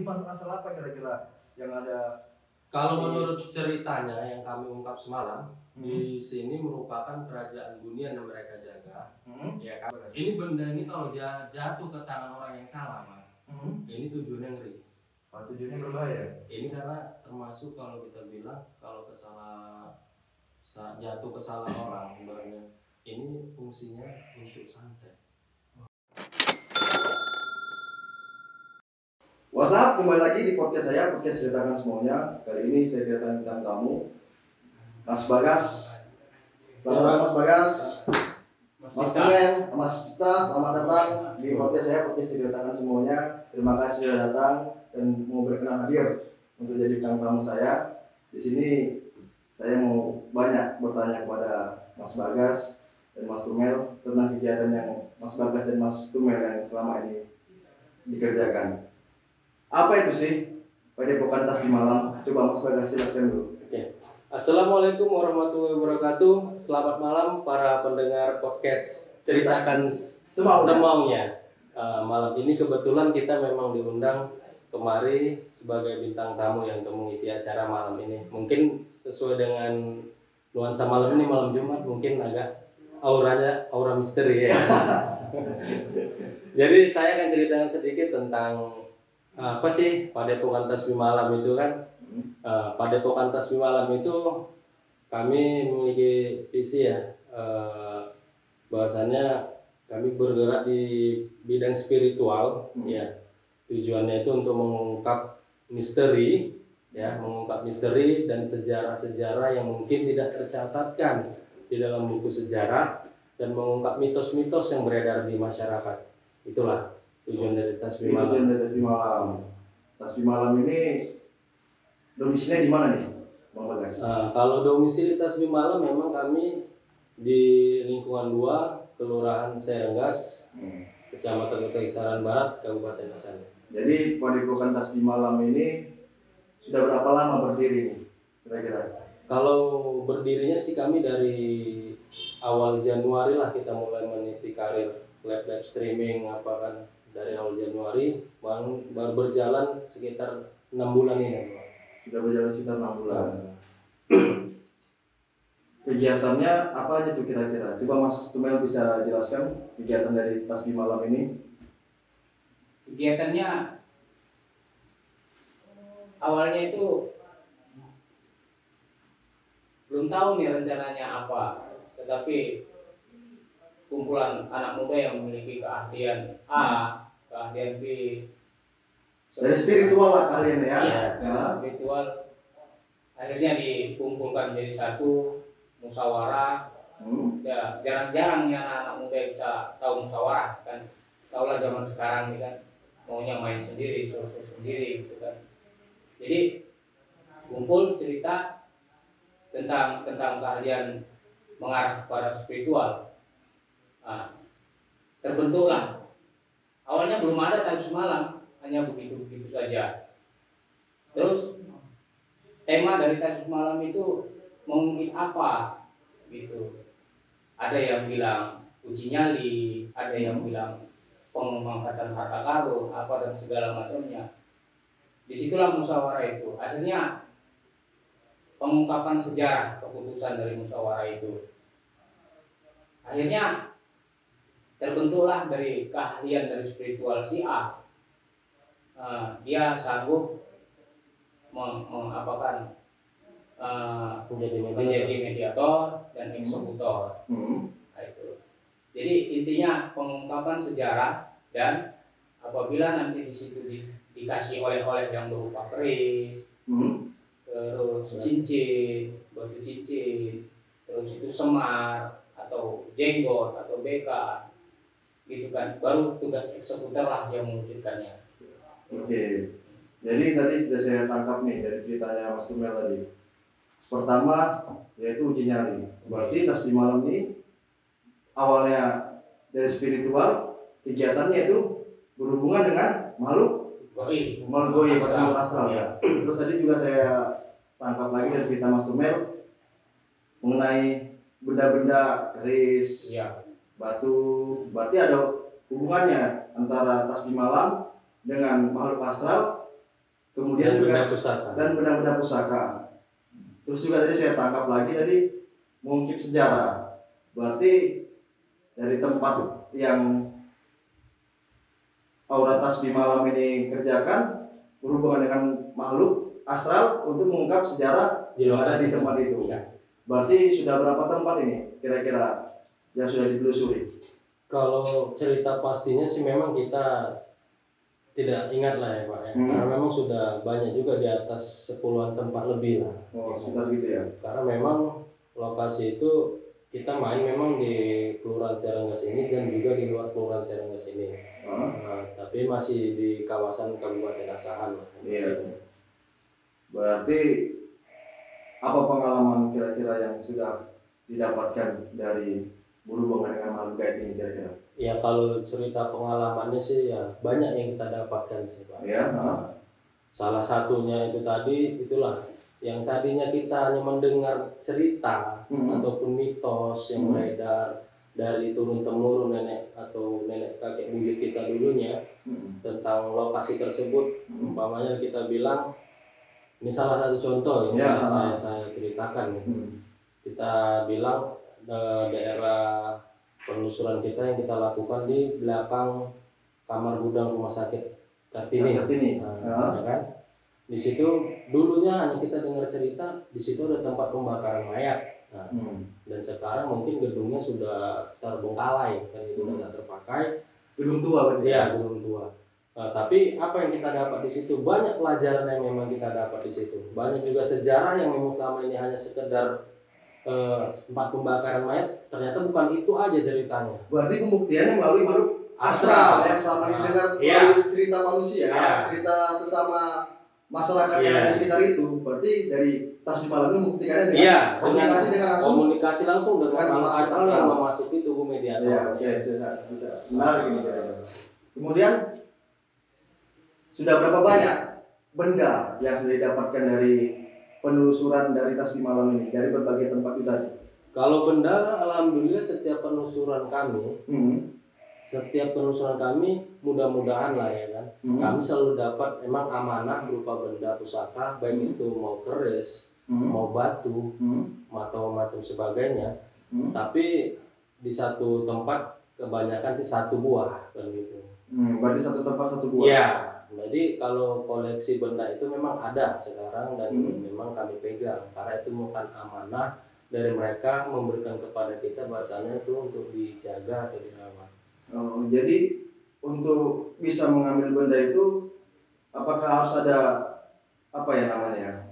Ini makhluk astral apa kira-kira yang ada? Kalau menurut ceritanya yang kami ungkap semalam, di sini merupakan kerajaan dunia yang mereka jaga. Ya kan? Ini benda ini kalau dia jatuh ke tangan orang yang salah, Mas. Ini tujuannya ngeri. Tujuannya berbahaya. Ini karena termasuk kalau kita bilang kalau jatuh ke salah orang, sebenarnya ini fungsinya untuk santet. What's up? Kembali lagi di podcast saya, podcast ceritakan semuanya. Kali ini saya kedatangan bintang tamu, Mas Bagas. Selamat datang Mas Bagas. Mas Tumen, Mas Cita, selamat datang di podcast saya, podcast ceritakan semuanya. Terima kasih sudah datang dan mau berkenan hadir untuk jadi bintang tamu saya. Di sini saya mau banyak bertanya kepada Mas Bagas dan Mas Tumel tentang kegiatan yang Mas Bagas dan Mas Tumel yang selama ini dikerjakan. Apa itu sih Padepokan Tasbih Malam? Coba Mas Bagas jelaskan dulu. Oke. Assalamualaikum warahmatullahi wabarakatuh. Selamat malam para pendengar podcast ceritakan semaunya. Malam ini kebetulan kita memang diundang kemari sebagai bintang tamu yang untuk mengisi acara malam ini. Mungkin sesuai dengan nuansa malam ini, malam Jumat, mungkin agak aura misteri ya. Jadi saya akan ceritakan sedikit tentang apa sih Padepokan Tasbih Malam itu kan. Padepokan Tasbih Malam itu kami memiliki visi ya, bahwasannya kami bergerak di bidang spiritual ya. Tujuannya itu untuk mengungkap misteri ya, mengungkap misteri dan sejarah-sejarah yang mungkin tidak tercatatkan di dalam buku sejarah dan mengungkap mitos-mitos yang beredar di masyarakat. Itulah tujuan dari Tasbih Malam. Tujuan dari Tasbih Malam. Tasbih Malam ini domisilinya di mana nih, Bang Bagas? Kalau domisili Tasbih Malam memang kami di lingkungan 2, Kelurahan Serenggas, Kecamatan Kisaran Barat, Kabupaten Asal. Jadi Padepokan Tasbih Malam ini sudah berapa lama berdiri kira-kira? Kalau berdirinya sih kami dari awal Januari lah kita mulai meniti karir live streaming apa kan. Dari awal Januari baru berjalan sekitar 6 bulan ini. Sudah berjalan sekitar 6 bulan. Kegiatannya apa aja tuh kira-kira? Coba Mas Tumel bisa jelaskan kegiatan dari Tasbih Malam ini. Kegiatannya awalnya itu belum tahu nih rencananya apa, tetapi kumpulan anak muda yang memiliki keahlian A, keahlian B, dari spiritual lah kalian ya? Iya, dari spiritual akhirnya dikumpulkan jadi satu, musyawarah. Ya, jarang-jarang ya anak muda bisa tahu musyawarah kan. Tahulah zaman sekarang nih kan, maunya main sendiri, suruh sendiri gitu kan. Jadi kumpul cerita tentang keahlian mengarah kepada spiritual. Nah, terbentuklah. Awalnya belum ada Tasbih Malam, hanya begitu-begitu saja. Terus tema dari Tasbih Malam itu mengungkit apa gitu. Ada yang bilang uji nyali, ada yang bilang pengangkatan harta karun, apa dan segala macamnya. Disitulah musyawarah itu. Akhirnya pengungkapan sejarah keputusan dari musyawarah itu. Akhirnya terbentuklah dari keahlian dari spiritual si A. Dia sanggup menjadi mediator dan eksekutor. Nah, itu. Jadi intinya pengungkapan sejarah, dan apabila nanti di situ dikasih oleh-oleh yang berupa keris, terus cincin, batu cincin, terus itu semar atau jenggot atau bekan, gitu kan, baru tugas eksekutor lah yang mewujudkannya. Oke, jadi tadi sudah saya tangkap nih dari ceritanya Mas Tumel tadi. Pertama yaitu uji nyali. Berarti Tasbih Malam ini awalnya dari spiritual, kegiatannya itu berhubungan dengan makhluk goib, makhluk astral ya. Terus tadi juga saya tangkap lagi dari cerita Mas Tumel mengenai benda-benda keris, batu. Berarti ada hubungannya antara Tasbih Malam dengan makhluk astral kemudian juga benda pusaka. dan benda-benda pusaka. Terus juga tadi saya tangkap lagi tadi mengungkip sejarah. Berarti dari tempat yang aura tasbih malam ini kerjakan berhubungan dengan makhluk astral untuk mengungkap sejarah yang ada di tempat itu. Berarti sudah berapa tempat ini kira-kira yang sudah ditelusuri? Kalau cerita pastinya sih memang kita tidak ingat lah ya Pak ya. Karena memang sudah banyak juga di atas 10-an tempat lebih lah. Oh, sekitar gitu ya. Karena memang lokasi itu kita main memang di Kelurahan Serenggas ini dan juga di luar Kelurahan Serenggas ini. Nah, tapi masih di kawasan Kabupaten Asahan lah. Iya. Berarti apa pengalaman kira-kira yang sudah didapatkan dari berhubungan dengan makhluk gaib ini kira-kira? Ya kalau cerita pengalamannya sih ya banyak yang kita dapatkan sih Pak. Ya. Salah satunya itu tadi itulah yang tadinya kita hanya mendengar cerita ataupun mitos yang beredar dari turun temurun nenek atau nenek kakek buyut kita dulunya tentang lokasi tersebut. Umpamanya kita bilang ini salah satu contoh yang saya ceritakan. Kita bilang daerah penelusuran kita yang kita lakukan di belakang kamar gudang rumah sakit Kartini. Nah, ya kan? Di situ dulunya hanya kita dengar cerita di situ ada tempat pembakaran mayat. Nah, dan sekarang mungkin gedungnya sudah terbengkalai dan itu sudah terpakai. Gedung tua berarti. Ya, gedung tua. Nah, tapi apa yang kita dapat di situ? Banyak pelajaran yang memang kita dapat di situ. Banyak juga sejarah yang memang selama ini hanya sekedar tempat pembakaran mayat, ternyata bukan itu aja ceritanya. Berarti pembuktiannya melalui makhluk astral yang selama ini dengar melalui cerita manusia, cerita sesama masyarakat yang ada di sekitar itu. Berarti dari tasbih malam ini membuktikannya dengan komunikasi dengan langsung. Komunikasi langsung dengan makhluk astral yang memasuki tubuh mediator. Iya, oke, bisa. Menarik ini. Kemudian sudah berapa banyak benda yang sudah didapatkan dari penelusuran dari tasbih malam ini dari berbagai tempat itu tadi? Kalau benda, alhamdulillah setiap penelusuran kami mudah-mudahan lah ya kan, kami selalu dapat emang amanah berupa benda pusaka, baik itu mau keris, mau batu, atau macam sebagainya. Tapi di satu tempat kebanyakan sih satu buah kan gitu. Berarti satu tempat satu buah. Iya. Jadi kalau koleksi benda itu memang ada sekarang dan memang kami pegang karena itu bukan amanah dari mereka memberikan kepada kita bahasanya itu untuk dijaga atau dirawat. Oh, jadi untuk bisa mengambil benda itu apakah harus ada apa ya namanya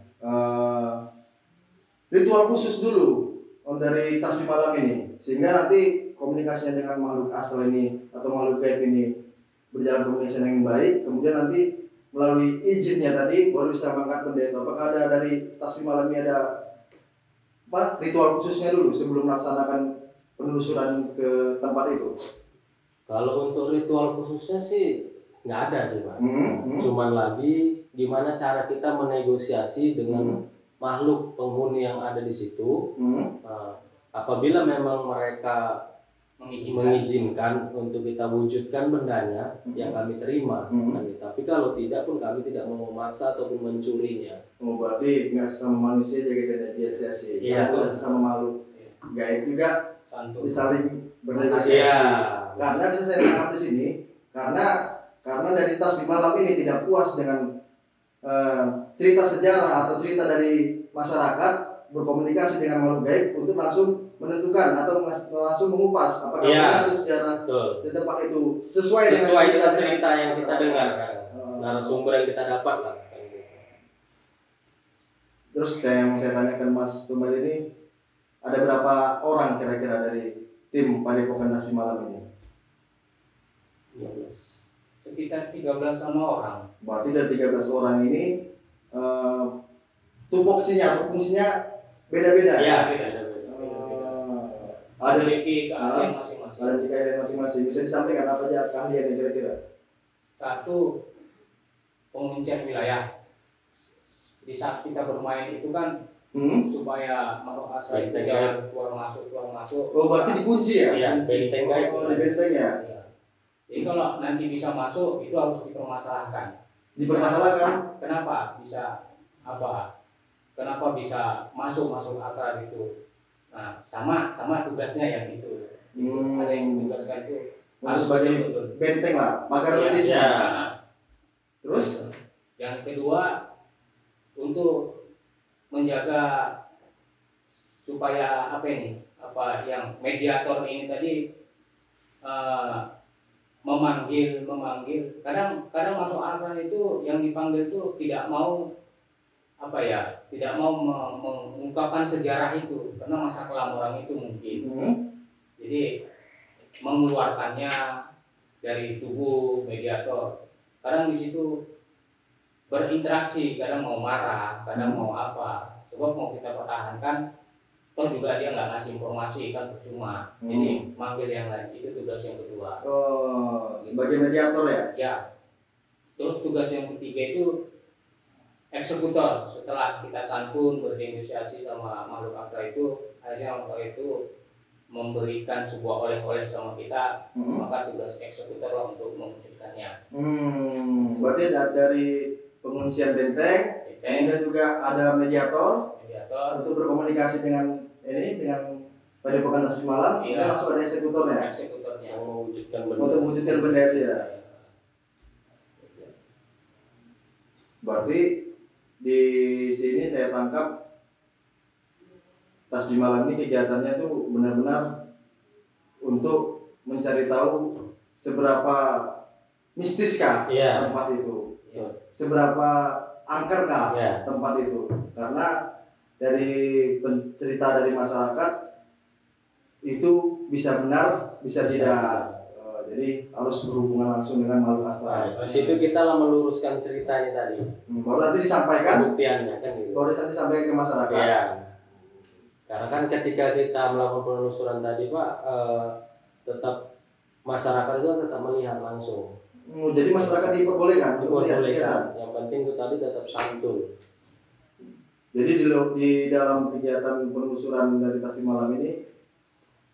ritual khusus dulu dari tasbih malam ini sehingga nanti komunikasinya dengan makhluk astral ini atau makhluk gaib ini berjalan komunikasi yang baik, kemudian nanti melalui izinnya tadi baru bisa mengangkat benda itu. Apakah ada dari tasbih malam ini ada ritual khususnya dulu sebelum melaksanakan penelusuran ke tempat itu? Kalau untuk ritual khususnya sih nggak ada sih Pak. Cuman lagi gimana cara kita menegosiasi dengan makhluk penghuni yang ada di situ. Apabila memang mereka mengizinkan untuk kita wujudkan bendanya yang kami terima. Tapi kalau tidak pun kami tidak mau memaksa ataupun mencurinya. Oh, berarti nggak sesama manusia jaga negosiasi. Iya. Kalau sesama makhluk gaib juga disaling bernegosiasi. Iya. Karena bisa saya tangkap di sini karena dari tasbih malam ini tidak puas dengan cerita sejarah atau cerita dari masyarakat berkomunikasi dengan makhluk gaib untuk langsung menentukan atau langsung mengupas apakah benar itu sejarah di tempat itu sesuai dengan cerita yang kita dengar, narasumber yang kita dapat lah. Terus kayak yang saya tanyakan Mas Tumal ini, ada berapa orang kira-kira dari tim Padepokan Tasbih Malam ini? 15. Sekitar 13 orang. Berarti dari 13 orang ini tupoksinya atau fungsinya beda-beda. Iya, beda. Ada keahlian masing-masing. Ada keahlian masing-masing. Bisa disampaikan apa aja keahliannya kira-kira? Satu, penguncian wilayah. Di saat kita bermain itu kan supaya makhluk astral itu jangan keluar masuk. Oh, berarti dikunci ya? Iya, benteng gaib. Oh, di benteng ya? Jadi kalau nanti bisa masuk itu harus dipermasalahkan. dipermasalahkan. Kenapa bisa kenapa bisa masuk akal itu? Nah, sama tugasnya yang itu. Ada yang tugaskan itu harus sebagai benteng lah, pagar betisnya. Ya. Terus yang kedua untuk menjaga supaya yang mediator ini tadi memanggil kadang masuk akal itu yang dipanggil itu tidak mau mengungkapkan sejarah itu karena masa kelam orang itu mungkin jadi mengeluarkannya dari tubuh mediator. Kadang di situ berinteraksi, kadang mau marah, kadang mau apa. Sebab mau kita pertahankan, toh juga dia nggak ngasih informasi kan percuma. Jadi manggil yang lain itu tugas yang kedua. Oh, sebagai mediator ya? Ya. Terus tugas yang ketiga itu eksekutor. Setelah kita santun bernegosiasi sama makhluk akra itu, akhirnya makhluk itu memberikan sebuah oleh-oleh sama kita, maka tugas eksekutor lah untuk mewujudkannya. Berarti dari penguncian benteng, kemudian juga ada mediator untuk berkomunikasi dengan Padepokan Tasbih Malam, iya. Dan langsung ada eksekutornya. Untuk mewujudkan benda itu ya. Berarti di sini saya tangkap Tasbih Malam ini kegiatannya tuh benar-benar untuk mencari tahu seberapa mistiskah tempat itu, seberapa angkerkah tempat itu. Karena dari cerita dari masyarakat itu bisa benar, bisa tidak. Jadi harus berhubungan langsung dengan makhluk astral. Di situ kita lah meluruskan ceritanya tadi. Baru nanti disampaikan. Buktiannya kan gitu. Baru nanti disampaikan ke masyarakat. Iya. Karena kan ketika kita melakukan penelusuran tadi Pak, tetap masyarakat itu tetap melihat langsung. Jadi masyarakat diperbolehkan. Diperbolehkan. Yang penting itu tadi tetap santun. Jadi di dalam kegiatan penelusuran dari Tasbih Malam ini,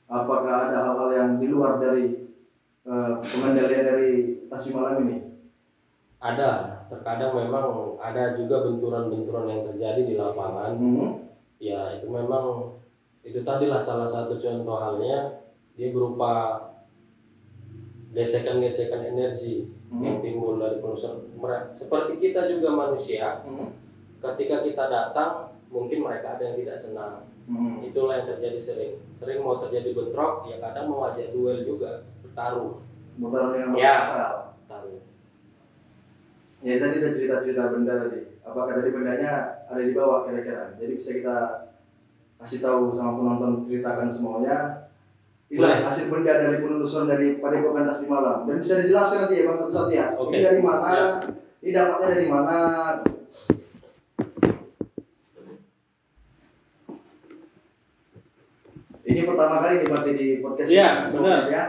apakah ada hal-hal yang di luar dari pengendalian dari Tasbih Malam ini? Ada. Terkadang memang ada juga benturan-benturan yang terjadi di lapangan. Ya itu memang itu tadilah salah satu contoh halnya, dia berupa gesekan-gesekan energi yang timbul dari penelusuran. Seperti kita juga manusia, ketika kita datang mungkin mereka ada yang tidak senang. Itulah yang terjadi sering mau terjadi bentrok, ya kadang mau ajak duel juga, bertaruh dengan astral. Taruh. Ya tadi ada cerita-cerita benda tadi. Apakah tadi bendanya ada di bawah kira-kira? Jadi bisa kita kasih tahu sama penonton, ceritakan semuanya. Inilah hasil benda dari penelusuran dari Padepokan Tasbih Malam. Dan bisa dijelaskan nanti ya Bang Teguh Satya. Ini dari mana? Ini dapatnya dari mana? Ini pertama kali nih berarti di podcast ini. Iya, benar. Ya.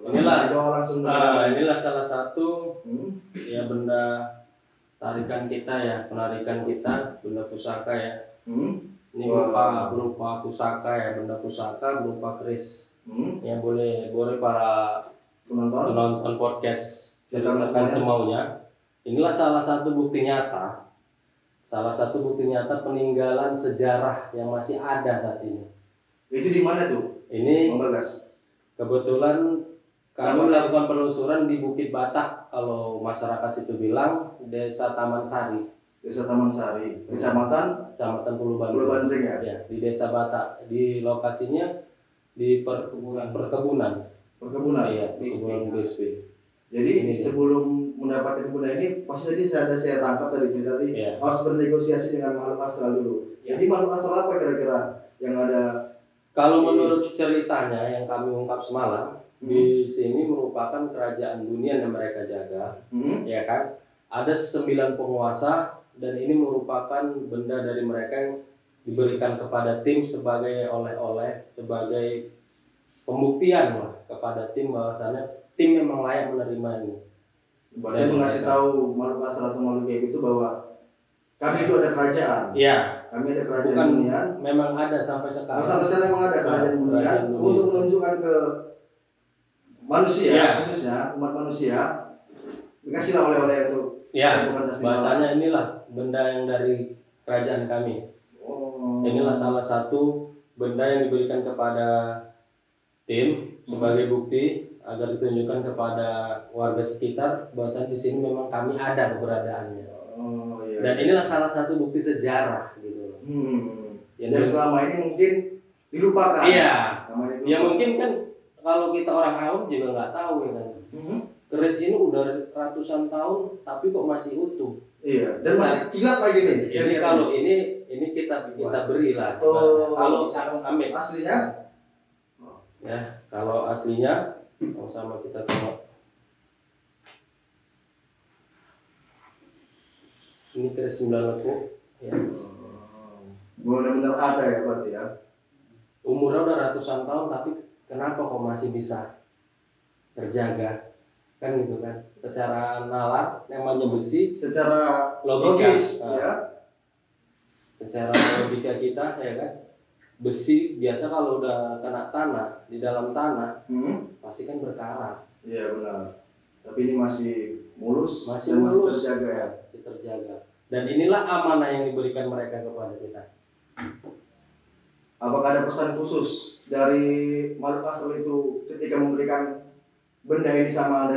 Inilah salah satu ya benda tarikan kita ya, penarikan kita, benda pusaka ya. Ini berupa pusaka ya, benda pusaka berupa keris. Ya boleh para penonton podcast ceritakan semaunya. Inilah salah satu bukti nyata peninggalan sejarah yang masih ada saat ini. Itu di mana tuh? Ini kebetulan kami melakukan penelusuran di Bukit Batak, kalau masyarakat situ bilang Desa Taman Sari. Desa Taman Sari, Kecamatan Pulau Bandring ya? Ya, di Desa Batak. Di lokasinya di perkebunan. Iya, perkebunan BSB. Jadi ini sebelum mendapatkan benda ini, pasti tadi saya tangkap dari cerita tadi, harus bernegosiasi dengan makhluk astral dulu. Jadi makhluk astral apa kira-kira yang ada? Kalau menurut ceritanya yang kami ungkap semalam, di sini merupakan kerajaan dunia yang mereka jaga, ya kan? Ada 9 penguasa dan ini merupakan benda dari mereka yang diberikan kepada tim sebagai oleh-oleh, sebagai pembuktian lah kepada tim bahwasannya tim memang layak menerima ini. Berarti mengasih tahu makhluk astral atau makhluk gaib itu bahwa kami itu ada kerajaan. Iya. Kami ada kerajaan dunia. Memang ada sampai sekarang. Sampai sekarang memang ada kerajaan dunia untuk menunjukkan ke manusia, khususnya umat manusia, dikasihlah oleh-oleh untuk Ya, Padepokan Tasbih Malam. bahasanya inilah benda yang dari kerajaan kami. Oh. Inilah salah satu benda yang diberikan kepada tim sebagai bukti agar ditunjukkan kepada warga sekitar bahwa di sini memang kami ada keberadaannya. Oh, iya. Dan inilah salah satu bukti sejarah gitu. Yang selama ini mungkin dilupakan. Iya. Namanya Ya mungkin kan kalau kita orang awam juga nggak tahu ya kan. Keris ini udah ratusan tahun tapi kok masih utuh. Iya. Dan masih kilat lagi nih. Jadi kalau ini kita beri lah. Oh. Kalau sarung amin. Aslinya? Ya, kalau aslinya sama kita tengok. Ini keris 9 lekuk. Ya. Benar-benar ada ya berarti ya. Umurnya udah ratusan tahun tapi kenapa kok masih bisa terjaga? Kan gitu kan. Secara nalar namanya besi, Secara logika, logis ya. Secara logika kita ya kan. Besi biasa kalau udah kena tanah, di dalam tanah pasti kan berkarat. Iya benar. Tapi ini masih mulus, Masih dan mulus, masih terjaga ya. masih terjaga. Dan inilah amanah yang diberikan mereka kepada kita. Apakah ada pesan khusus dari makhluk astral itu ketika memberikan benda ini sama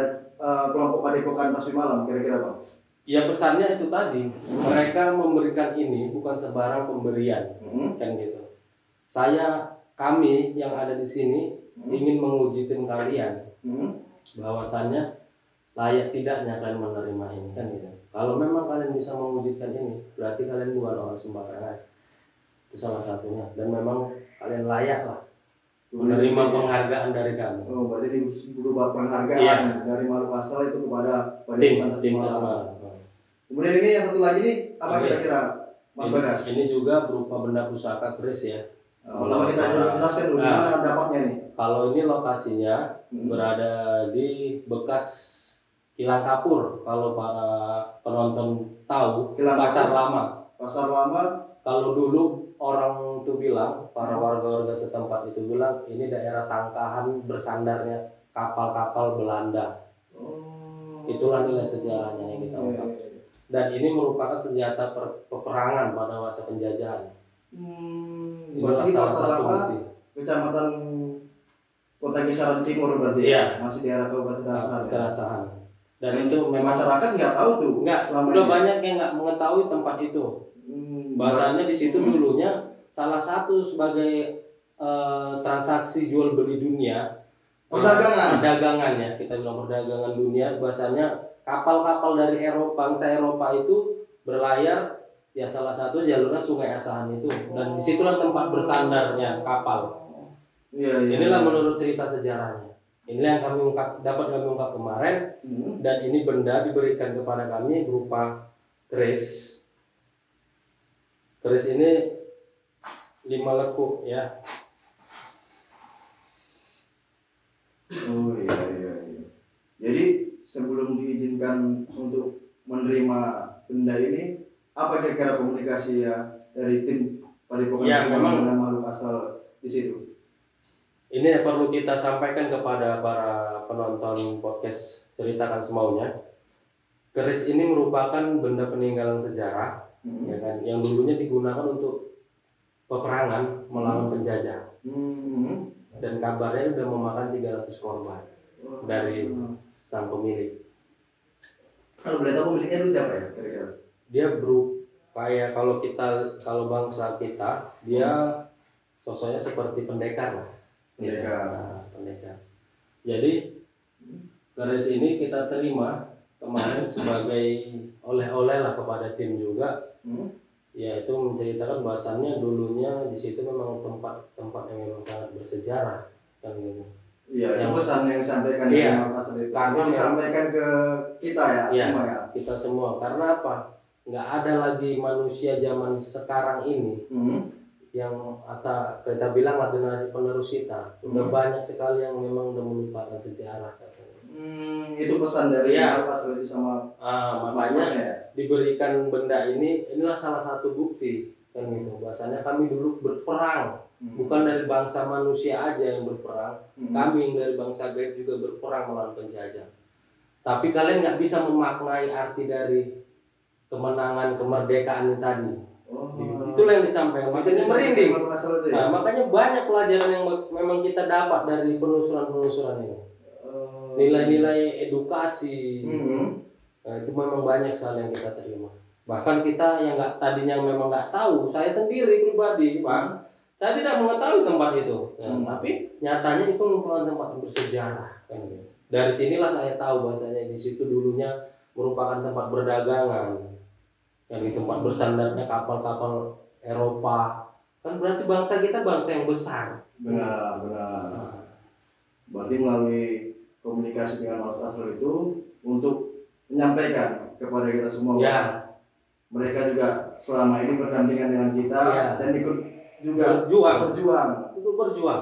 kelompok Padepokan Tasbih Malam, kira-kira Bang? Ya pesannya itu tadi, mereka memberikan ini bukan sebarang pemberian, kan gitu. Kami yang ada di sini ingin menguji tim kalian, bahwasannya layak tidaknya kalian menerima ini, kan gitu. Kalau memang kalian bisa mewujudkan ini, berarti kalian bukan orang sembarangan. Itu salah satunya. Dan memang kalian layak lah menerima penghargaan dari kami. Oh, berarti ini berupa penghargaan dari makhluk astral itu kepada Padepokan Tasbih Tim Malam. Kemudian ini yang satu lagi nih, apa kira-kira Mas Bagas? Ini juga berupa benda pusaka keris ya. Pertama kita jelaskan dulu gimana dapatnya nih. Kalau ini lokasinya berada di bekas Kilang Kapur. Kalau para penonton tahu, Pasar Lama. Pasar Lama. Kalau dulu orang itu bilang, para warga-warga setempat itu bilang ini daerah tangkahan bersandarnya kapal-kapal Belanda. Itulah nilai sejarahnya yang kita ungkap. Dan ini merupakan senjata peperangan pada masa penjajahan. Berarti Pasar Lama, Kecamatan Kota Kisaran Timur berarti ya? Masih di daerah Kabupaten Asahan. Dan itu memang masyarakat nggak tahu tuh. Udah banyak yang nggak mengetahui tempat itu. Bahasanya di situ dulunya salah satu sebagai transaksi jual beli dunia. Perdagangan ya, kita bilang perdagangan dunia. Bahasanya kapal-kapal dari bangsa Eropa itu berlayar. Ya salah satu jalurnya Sungai Asahan itu, dan disitulah tempat bersandarnya kapal. Inilah menurut cerita sejarahnya. Inilah yang dapat kami ungkap kemarin, dan ini benda diberikan kepada kami berupa keris. Keris ini 5 lekuk ya. Oh iya. Jadi sebelum diizinkan untuk menerima benda ini, apa kira-kira komunikasi ya dari tim Padepokan dengan makhluk astral di situ? Ini perlu kita sampaikan kepada para penonton podcast Ceritakan Semaunya. Keris ini merupakan benda peninggalan sejarah, ya kan, yang dulunya digunakan untuk peperangan melawan penjajah. Dan kabarnya sudah memakan 300 korban dari sang pemilik. Kalau boleh tahu pemiliknya itu siapa ya kira-kira? Dia kayak kalau bangsa kita dia sosoknya seperti pendekar lah. Pendekar. Jadi keris ini kita terima kemarin sebagai oleh-oleh lah kepada tim juga. Yaitu menceritakan bahwasannya dulunya di situ memang tempat yang memang sangat bersejarah kan gitu. Iya, itu pesan yang disampaikan dari Mas itu. Karena disampaikan ke kita ya, semua ya. Kita semua. Karena apa? Nggak ada lagi manusia zaman sekarang ini yang kita bilang lah generasi penerus kita. Udah banyak sekali yang memang udah melupakan sejarah katanya. Itu pesan dari Mas itu sama makanya diberikan benda inilah salah satu bukti kan gitu. Bahasanya kami dulu berperang. Bukan dari bangsa manusia aja yang berperang, kami yang dari bangsa gaib juga berperang melawan penjajah. tapi kalian nggak bisa memaknai arti dari kemenangan kemerdekaan ini tadi. Itulah yang disampaikan. Makanya merinding. Makanya banyak pelajaran yang memang kita dapat dari penelusuran ini. Nilai-nilai edukasi. Nah, itu memang banyak sekali yang kita terima. Bahkan kita yang tadinya memang nggak tahu. Saya sendiri pribadi, Pak, saya tidak mengetahui tempat itu. Tapi nyatanya itu merupakan tempat bersejarah. Kan, gitu. Dari sinilah saya tahu bahwasanya di situ dulunya merupakan tempat berdagangan, yang di tempat bersandarnya kapal-kapal Eropa. Kan berarti bangsa kita bangsa yang besar. Benar. Berarti melalui komunikasi dengan Mas Asrul itu untuk menyampaikan kepada kita semua. Ya. Mereka juga selama ini berdampingan dengan kita dan ikut juga berjuang.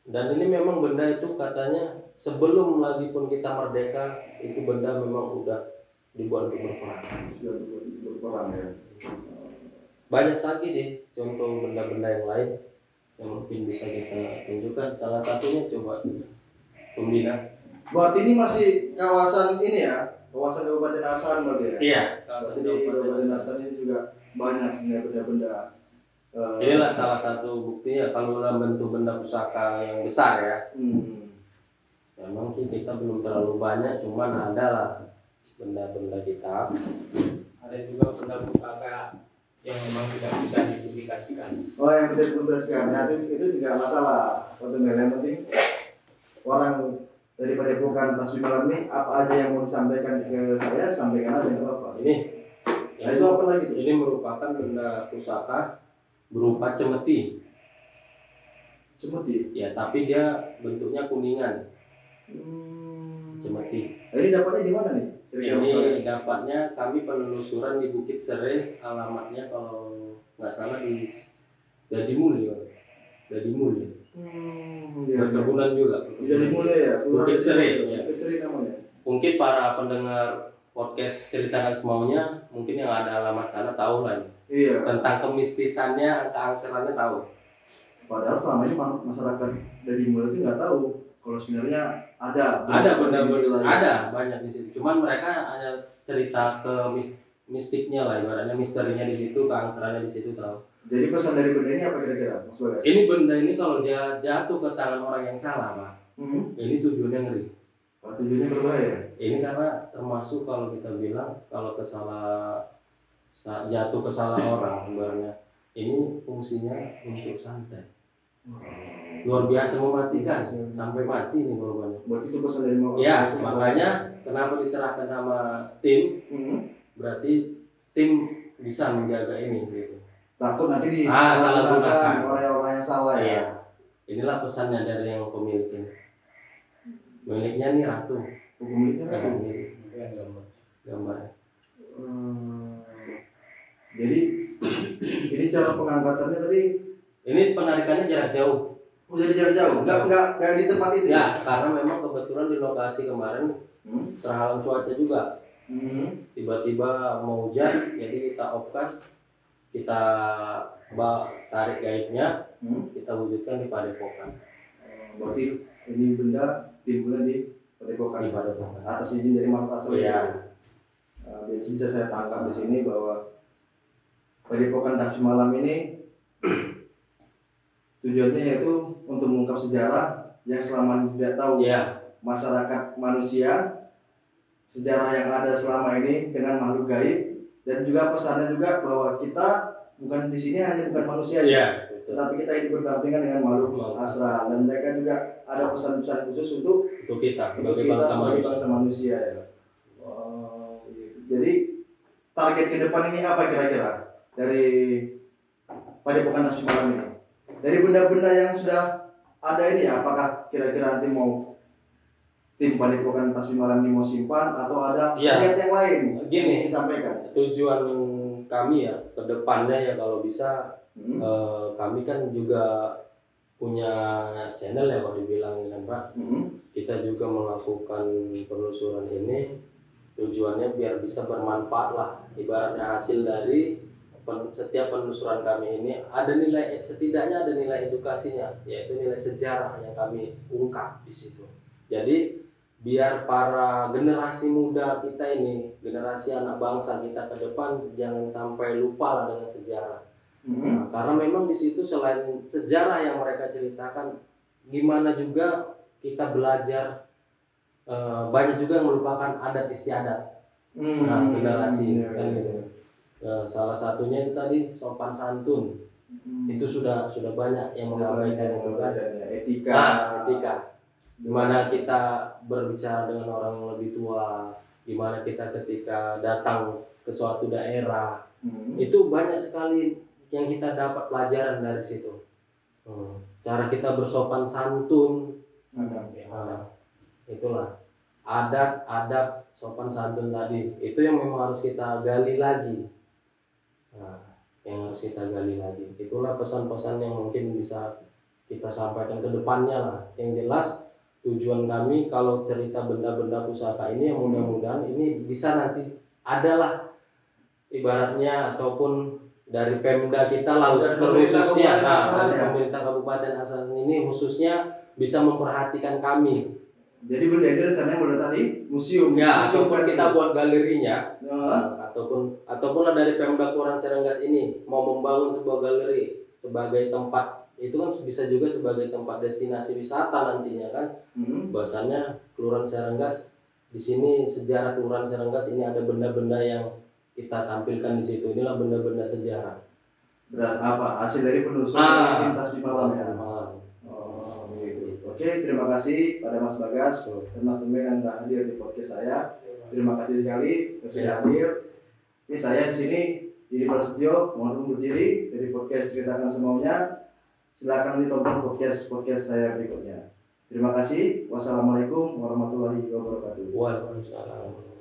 Dan ini memang benda itu katanya sebelum lagi pun kita merdeka, itu benda memang udah dibuat untuk berperang. Sudah berperang ya. Banyak lagi sih contoh benda-benda yang lain yang mungkin bisa kita tunjukkan. Salah satunya coba Pembina. Berarti ini masih kawasan ini ya, kawasan Kabupaten Asahan berarti ya? Iya. Berarti di Kabupaten Asahan ini juga banyak benda-benda. Inilah salah satu buktinya kalau dalam bentuk benda pusaka yang besar ya. Memang kita belum terlalu banyak, cuman ada lah benda-benda kita. Ada juga benda pusaka yang memang tidak bisa dipublikasikan. Oh, yang tidak dipublikasikan. Nah, itu juga masalah. Yang penting orang daripada bukan tasbih malam ini apa aja yang mau disampaikan ke saya, sampaikan aja nggak apa-apa. Ini. Nah, itu apa lagi tuh? Ini merupakan benda pusaka berupa cemeti. Cemeti? Ya, tapi dia bentuknya kuningan. Cemeti. Nah, ini dapatnya di mana nih? Ini dapatnya kami penelusuran di Bukit Sereh, alamatnya kalau nggak salah di Dadimuli. Perkebunan juga. Dadimuli ya. Bukit Sereh. Ya. Bukit Sereh namanya. Mungkin para pendengar podcast Ceritakan Semaunya mungkin yang ada alamat sana tahu lah. Iya. Tentang kemistisannya, angka-angkerannya tahu. Padahal selama ini masyarakat Dadimuli itu nggak tahu kalau sebenarnya ada benda-benda, ada banyak di situ. Cuman mereka hanya cerita ke mistiknya lah, ibaratnya misterinya di situ, keangkerannya di situ tahu. Jadi pesan dari benda ini apa kira-kira, Mas Bagas? Ini benda ini kalau dia jatuh ke tangan orang yang salah, Pak. Ini tujuannya ngeri. Tujuannya berbahaya. Ini karena termasuk kalau kita bilang kalau jatuh ke salah orang, ibaratnya ini fungsinya untuk santet. Luar biasa mematikan sampai mati nih korbannya. Berarti itu pesan dari Mas. Ya, makanya kenapa diserahkan nama tim? Berarti tim bisa menjaga ini gitu. Takut nanti disalahgunakan orang-orang yang salah ya. Iya. Inilah pesannya dari yang pemilik ini. Miliknya nih ratu. Pemiliknya ratu. Gambarnya. Jadi ini cara pengangkatannya tadi. Ini penarikannya jarak jauh. Oh, jadi jarak jauh? Nggak di tempat itu? Ya, karena memang kebetulan di lokasi kemarin terhalang cuaca juga. Tiba-tiba mau hujan, jadi kita off-kan, kita tarik gaibnya, kita wujudkan di Padepokan. Berarti ini benda timbulnya di Padepokan. Atas izin dari Mas Asrul. Iya. Bisa saya tangkap di sini bahwa Padepokan Tasbih Malam ini tujuannya yaitu untuk mengungkap sejarah yang selama ini tidak tahu masyarakat manusia, sejarah yang ada selama ini dengan makhluk gaib, dan juga pesannya juga bahwa kita bukan di sini hanya bukan manusia tetapi kita hidup berdampingan dengan makhluk astral, dan mereka juga ada pesan-pesan khusus untuk kita sebagai bangsa manusia ya. Jadi target ke depan ini apa kira-kira dari Padepokan Tasbih Malam ini? Dari benda-benda yang sudah ada ini, apakah kira-kira nanti mau tim Padepokan Tasbih Malam ini mau simpan atau ada niat yang lain? Gini, disampaikan. Tujuan kami ya ke depannya ya kalau bisa kami kan juga punya channel ya kalau dibilang kan Pak. Kita juga melakukan penelusuran ini tujuannya biar bisa bermanfaat lah, ibaratnya hasil dari setiap penelusuran kami ini ada nilai, setidaknya ada nilai edukasinya, yaitu nilai sejarah yang kami ungkap di situ. Jadi biar para generasi muda kita ini, generasi anak bangsa kita ke depan jangan sampai lupa lah dengan sejarah. Nah, karena memang di situ selain sejarah yang mereka ceritakan, gimana juga kita belajar, banyak juga yang melupakan adat istiadat. Nah, generasi kan gitu. Salah satunya itu tadi sopan santun. Itu sudah banyak yang mengabaikan itu kan. Etika. Etika. Gimana kita berbicara dengan orang yang lebih tua, gimana kita ketika datang ke suatu daerah. Itu banyak sekali yang kita dapat pelajaran dari situ. Cara kita bersopan santun. Itulah adab sopan santun tadi. Itu yang memang harus kita gali lagi. Itulah pesan-pesan yang mungkin bisa kita sampaikan ke depannya lah. Yang jelas tujuan kami kalau cerita benda-benda pusaka ini, yang mudah-mudahan ini bisa nanti adalah ibaratnya ataupun dari Pemda kita lah khususnya, pemerintah Kabupaten Asahan ini khususnya bisa memperhatikan kami. Jadi benda ini rencananya mulai tadi museum. Ya, ataupun kita buat galerinya, ataupun dari Pemda Kelurahan Serenggas ini mau membangun sebuah galeri sebagai tempat, itu kan bisa juga sebagai tempat destinasi wisata nantinya kan. Bahasanya Kelurahan Serenggas di sini, sejarah Kelurahan Serenggas ini ada benda-benda yang kita tampilkan di situ. Inilah benda-benda sejarah. Berat apa? Hasil dari penelusuran lintas di malam ya. Oke, terima kasih pada Mas Bagas dan Mas Temeng yang sudah hadir di podcast saya. Terima kasih sekali sudah hadir. Ini saya di sini Didi Prasetyo, mohon undur diri dari podcast Ceritakan Semaunya. Silakan ditonton podcast saya berikutnya. Terima kasih. Wassalamualaikum warahmatullahi wabarakatuh. Waalaikumsalam.